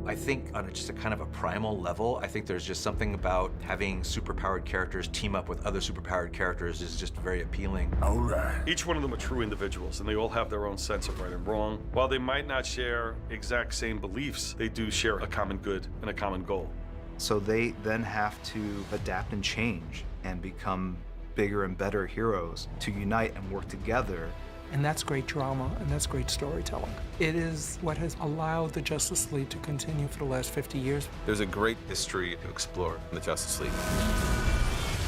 I think on just a kind of a primal level, I think there's just something about having superpowered characters team up with other superpowered characters is just very appealing. All right. Each one of them are true individuals, and they all have their own sense of right and wrong. While they might not share exact same beliefs, they do share a common good and a common goal. So they then have to adapt and change and become bigger and better heroes to unite and work together. And that's great drama, and that's great storytelling. It is what has allowed the Justice League to continue for the last 50 years. There's a great history to explore in the Justice League.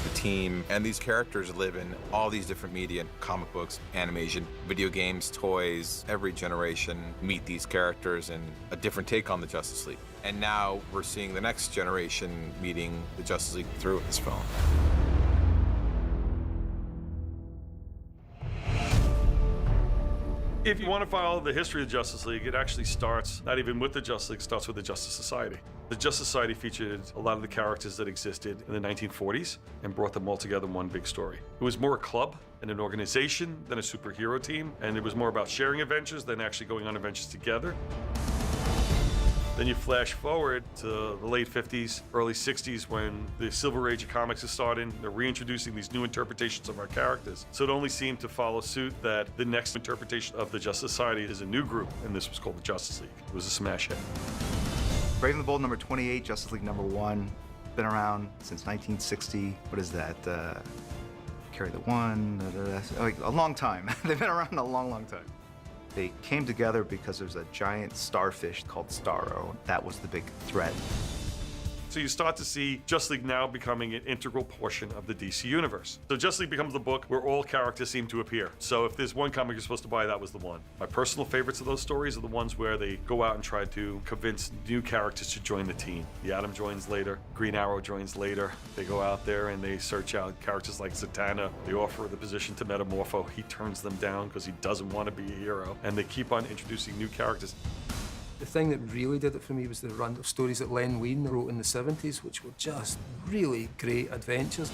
The team and these characters live in all these different media, comic books, animation, video games, toys. Every generation meet these characters and a different take on the Justice League. And now we're seeing the next generation meeting the Justice League through this film. If you want to follow the history of the Justice League, it actually starts not even with the Justice League, it starts with the Justice Society. The Justice Society featured a lot of the characters that existed in the 1940s and brought them all together in one big story. It was more a club and an organization than a superhero team, and it was more about sharing adventures than actually going on adventures together. Then you flash forward to the late 50s, early 60s when the Silver Age of comics is starting. They're reintroducing these new interpretations of our characters. So it only seemed to follow suit that the next interpretation of the Justice Society is a new group, and this was called the Justice League. It was a smash hit. Brave and the Bold number 28, Justice League number 1. Been around since 1960. What is that? Carry the One. Like a long time. They've been around a long, long time. They came together because there's a giant starfish called Starro. That was the big threat. So you start to see Justice League now becoming an integral portion of the DC universe. So Justice League becomes the book where all characters seem to appear. So if there's one comic you're supposed to buy, that was the one. My personal favorites of those stories are the ones where they go out and try to convince new characters to join the team. The Atom joins later, Green Arrow joins later. They go out there and they search out characters like Zatanna. They offer the position to Metamorpho. He turns them down because he doesn't want to be a hero. And they keep on introducing new characters. The thing that really did it for me was the run of stories that Len Wein wrote in the 70s, which were just really great adventures.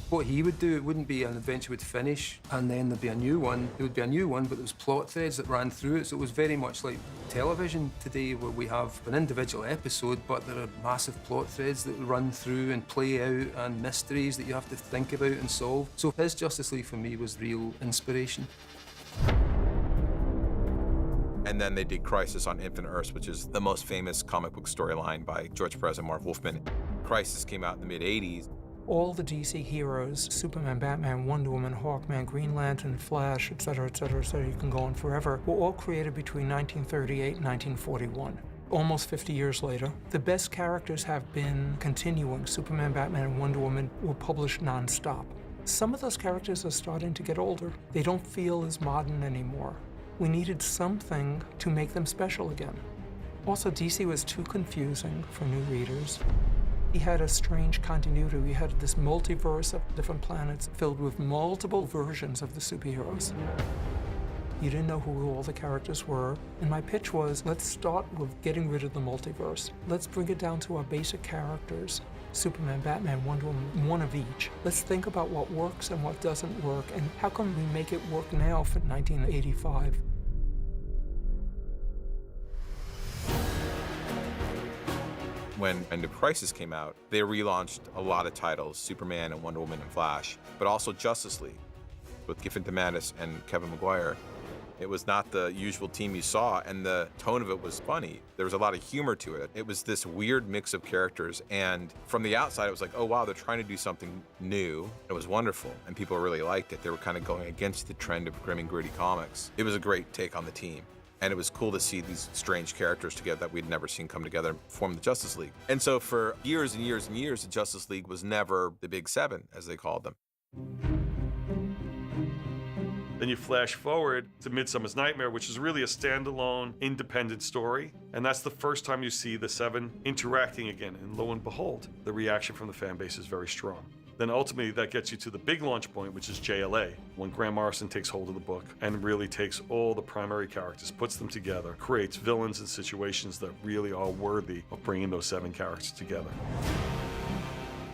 What he would do, it wouldn't be an adventure would finish and then there'd be a new one. There would be a new one, but there was plot threads that ran through it, so it was very much like television today, where we have an individual episode, but there are massive plot threads that run through and play out, and mysteries that you have to think about and solve. So his Justice League for me was real inspiration. And then they did Crisis on Infinite Earths, which is the most famous comic book storyline by George Perez and Marv Wolfman. Crisis came out in the mid-'80s. All the DC heroes, Superman, Batman, Wonder Woman, Hawkman, Green Lantern, Flash, etc., etc., etc., you can go on forever, were all created between 1938 and 1941. Almost 50 years later, the best characters have been continuing. Superman, Batman, and Wonder Woman were published non-stop. Some of those characters are starting to get older. They don't feel as modern anymore. We needed something to make them special again. Also, DC was too confusing for new readers. He had a strange continuity. We had this multiverse of different planets filled with multiple versions of the superheroes. You didn't know who all the characters were. And my pitch was, let's start with getting rid of the multiverse. Let's bring it down to our basic characters. Superman, Batman, Wonder Woman, one of each. Let's think about what works and what doesn't work, and how can we make it work now for 1985? When End of Crisis came out, they relaunched a lot of titles, Superman and Wonder Woman and Flash, but also Justice League with Giffen DeMatteis and Kevin Maguire. It was not the usual team you saw, and the tone of it was funny. There was a lot of humor to it. It was this weird mix of characters, and from the outside, it was like, oh wow, they're trying to do something new. It was wonderful, and people really liked it. They were kind of going against the trend of grim and gritty comics. It was a great take on the team, and it was cool to see these strange characters together that we'd never seen come together and form the Justice League. And so for years and years and years, the Justice League was never the Big Seven, as they called them. Then you flash forward to Midsummer's Nightmare, which is really a standalone, independent story. And that's the first time you see the Seven interacting again. And lo and behold, the reaction from the fan base is very strong. Then ultimately that gets you to the big launch point, which is JLA, when Grant Morrison takes hold of the book and really takes all the primary characters, puts them together, creates villains and situations that really are worthy of bringing those 7 characters together.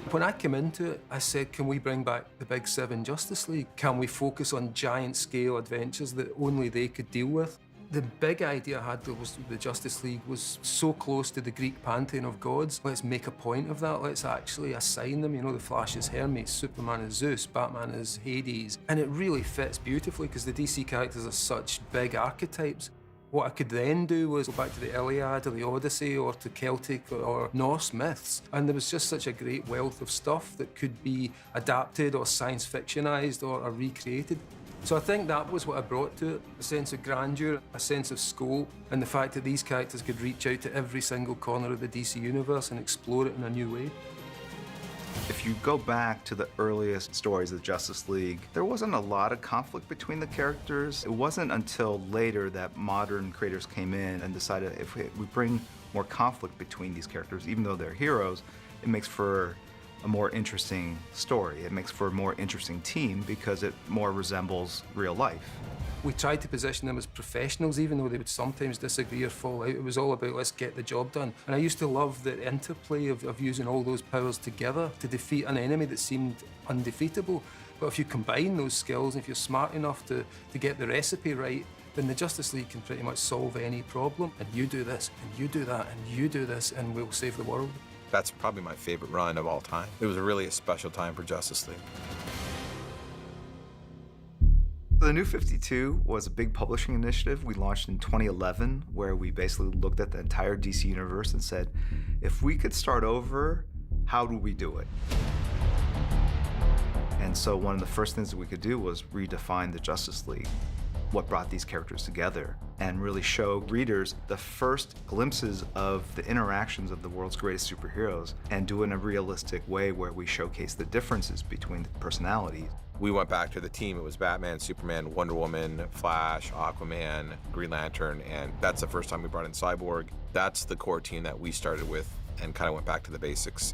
When I came into it, I said, can we bring back the Big Seven Justice League? Can we focus on giant scale adventures that only they could deal with? The big idea I had was the Justice League was so close to the Greek pantheon of gods. Let's make a point of that. Let's actually assign them. You know, the Flash is Hermes, Superman is Zeus, Batman is Hades. And it really fits beautifully because the DC characters are such big archetypes. What I could then do was go back to the Iliad or the Odyssey or to Celtic or Norse myths. And there was just such a great wealth of stuff that could be adapted or science fictionized or recreated. So I think that was what I brought to it, a sense of grandeur, a sense of scope, and the fact that these characters could reach out to every single corner of the DC universe and explore it in a new way. If you go back to the earliest stories of the Justice League, there wasn't a lot of conflict between the characters. It wasn't until later that modern creators came in and decided if we bring more conflict between these characters, even though they're heroes, it makes for a more interesting story. It makes for a more interesting team because it more resembles real life. We tried to position them as professionals, even though they would sometimes disagree or fall out. It was all about let's get the job done. And I used to love the interplay of using all those powers together to defeat an enemy that seemed undefeatable. But if you combine those skills, if you're smart enough to get the recipe right, then the Justice League can pretty much solve any problem. And you do this, and you do that, and you do this, and we'll save the world. That's probably my favorite run of all time. It was really a special time for Justice League. The New 52 was a big publishing initiative we launched in 2011, where we basically looked at the entire DC universe and said, if we could start over, how do we do it? And so one of the first things that we could do was redefine the Justice League, what brought these characters together, and really show readers the first glimpses of the interactions of the world's greatest superheroes and do it in a realistic way where we showcase the differences between the personalities. We went back to the team. It was Batman, Superman, Wonder Woman, Flash, Aquaman, Green Lantern, and that's the first time we brought in Cyborg. That's the core team that we started with and kind of went back to the basics.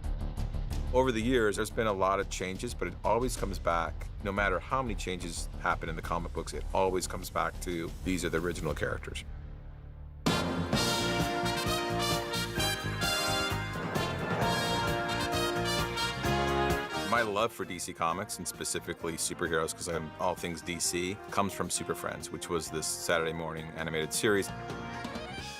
Over the years, there's been a lot of changes, but it always comes back, no matter how many changes happen in the comic books, it always comes back to these are the original characters. My love for DC Comics, and specifically superheroes, because I'm all things DC, comes from Super Friends, which was this Saturday morning animated series.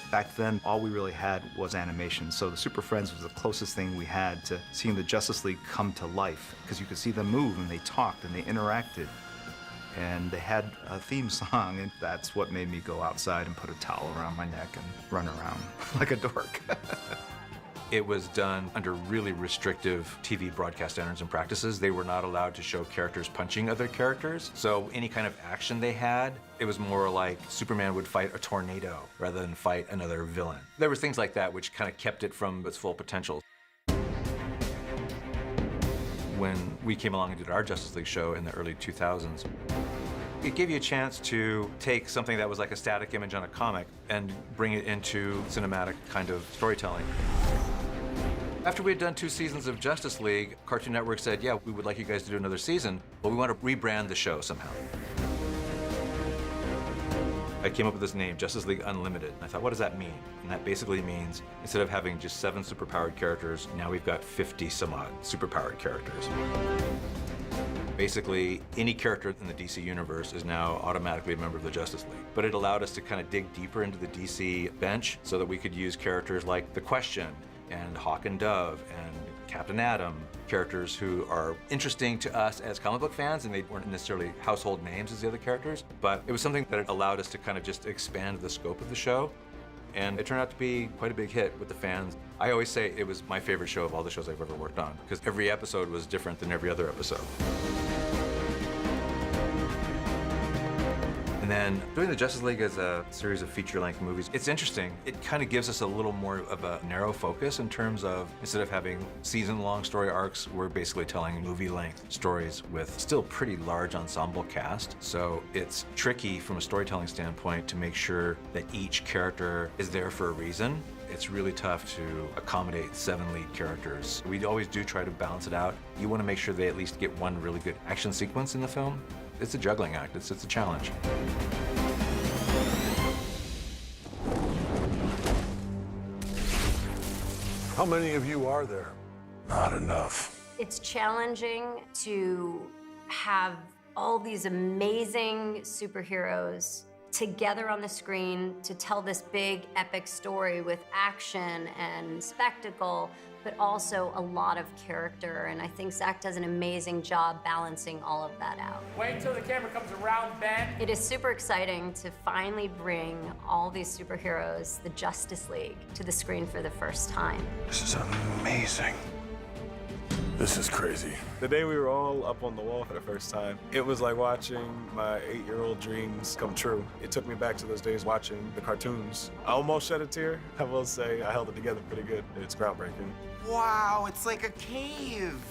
Back then, all we really had was animation, so the Super Friends was the closest thing we had to seeing the Justice League come to life, because you could see them move, and they talked, and they interacted. And they had a theme song, and that's what made me go outside and put a towel around my neck and run around like a dork. It was done under really restrictive TV broadcast standards and practices. They were not allowed to show characters punching other characters. So any kind of action they had, it was more like Superman would fight a tornado rather than fight another villain. There was things like that which kind of kept it from its full potential. When we came along and did our Justice League show in the early 2000s, it gave you a chance to take something that was like a static image on a comic and bring it into cinematic kind of storytelling. After we had done 2 seasons of Justice League, Cartoon Network said, yeah, we would like you guys to do another season, but we want to rebrand the show somehow. I came up with this name, Justice League Unlimited. I thought, what does that mean? And that basically means, instead of having just 7 superpowered characters, now we've got 50 some odd superpowered characters. Basically, any character in the DC universe is now automatically a member of the Justice League. But it allowed us to kind of dig deeper into the DC bench so that we could use characters like The Question and Hawk and Dove and Captain Atom, characters who are interesting to us as comic book fans, and they weren't necessarily household names as the other characters, but it was something that allowed us to kind of just expand the scope of the show. And it turned out to be quite a big hit with the fans. I always say it was my favorite show of all the shows I've ever worked on, because every episode was different than every other episode. And then doing the Justice League as a series of feature-length movies, it's interesting. It kind of gives us a little more of a narrow focus in terms of, instead of having season-long story arcs, we're basically telling movie-length stories with still pretty large ensemble cast. So it's tricky from a storytelling standpoint to make sure that each character is there for a reason. It's really tough to accommodate 7 lead characters. We always do try to balance it out. You want to make sure they at least get one really good action sequence in the film. It's a juggling act, it's a challenge. How many of you are there? Not enough. It's challenging to have all these amazing superheroes together on the screen to tell this big epic story with action and spectacle, but also a lot of character. And I think Zach does an amazing job balancing all of that out. Wait until the camera comes around, Ben. It is super exciting to finally bring all these superheroes, the Justice League, to the screen for the first time. This is amazing. This is crazy. The day we were all up on the wall for the first time, it was like watching my 8-year-old dreams come true. It took me back to those days watching the cartoons. I almost shed a tear. I will say I held it together pretty good. It's groundbreaking. Wow, it's like a cave.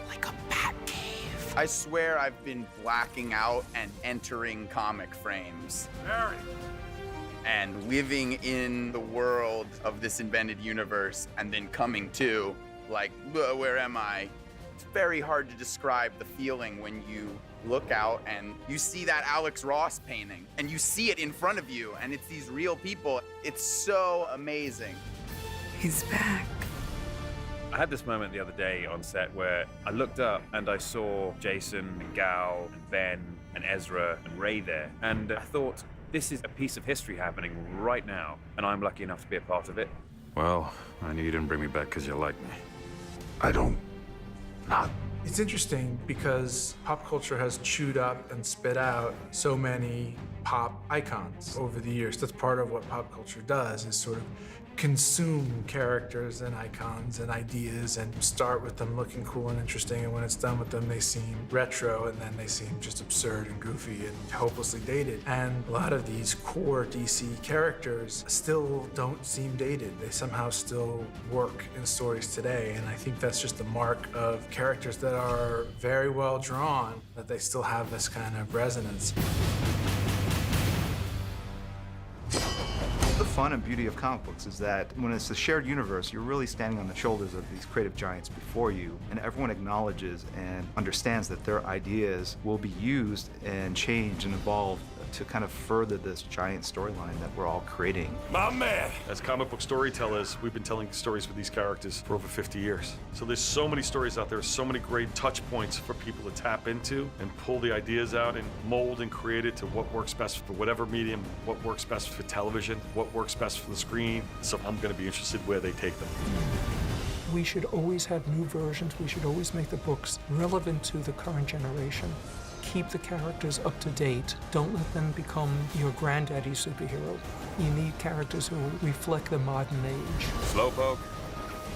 Like a bat cave. I swear I've been blacking out and entering comic frames. Harry. And living in the world of this invented universe and then coming to, like, where am I? It's very hard to describe the feeling when you look out and you see that Alex Ross painting and you see it in front of you and it's these real people. It's so amazing. He's back. I had this moment the other day on set where I looked up and I saw Jason and Gal and Ben and Ezra and Ray there, and I thought, this is a piece of history happening right now, and I'm lucky enough to be a part of it. Well, I knew you didn't bring me back because you like me. I don't. Not. It's interesting because pop culture has chewed up and spit out so many pop icons over the years. That's part of what pop culture does, is sort of consume characters and icons and ideas and start with them looking cool and interesting, and when it's done with them they seem retro, and then they seem just absurd and goofy and hopelessly dated. And a lot of these core DC characters still don't seem dated. They somehow still work in stories today, and I think that's just the mark of characters that are very well drawn, that they still have this kind of resonance. The fun and beauty of comic books is that when it's a shared universe, you're really standing on the shoulders of these creative giants before you, and everyone acknowledges and understands that their ideas will be used and changed and evolved to kind of further this giant storyline that we're all creating. My man! As comic book storytellers, we've been telling stories with these characters for over 50 years. So there's so many stories out there, so many great touch points for people to tap into and pull the ideas out and mold and create it to what works best for whatever medium, what works best for television, what works best for the screen. So I'm going to be interested where they take them. We should always have new versions. We should always make the books relevant to the current generation. Keep the characters up to date. Don't let them become your granddaddy superhero. You need characters who reflect the modern age. Slowpoke.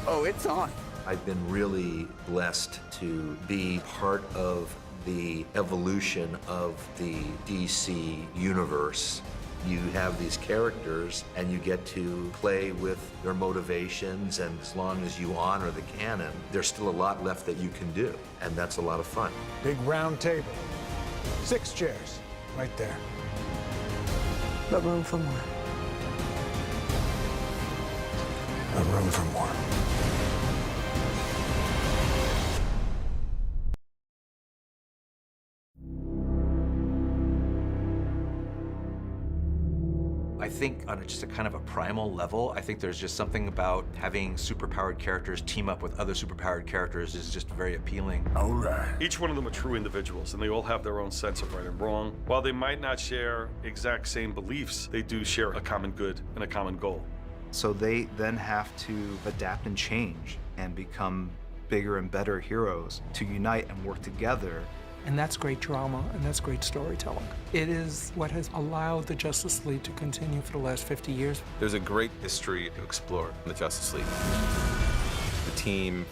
Oh, it's on. I've been really blessed to be part of the evolution of the DC universe. You have these characters and you get to play with their motivations, and as long as you honor the canon, there's still a lot left that you can do, and that's a lot of fun. Big round table. 6 chairs. Right there. But room for more. A room for more. I think on just a kind of a primal level, I think there's just something about having superpowered characters team up with other superpowered characters is just very appealing. All right. Each one of them are true individuals, and they all have their own sense of right and wrong. While they might not share exact same beliefs, they do share a common good and a common goal. So they then have to adapt and change and become bigger and better heroes to unite and work together. And that's great drama, and that's great storytelling. It is what has allowed the Justice League to continue for the last 50 years. There's a great history to explore in the Justice League. The team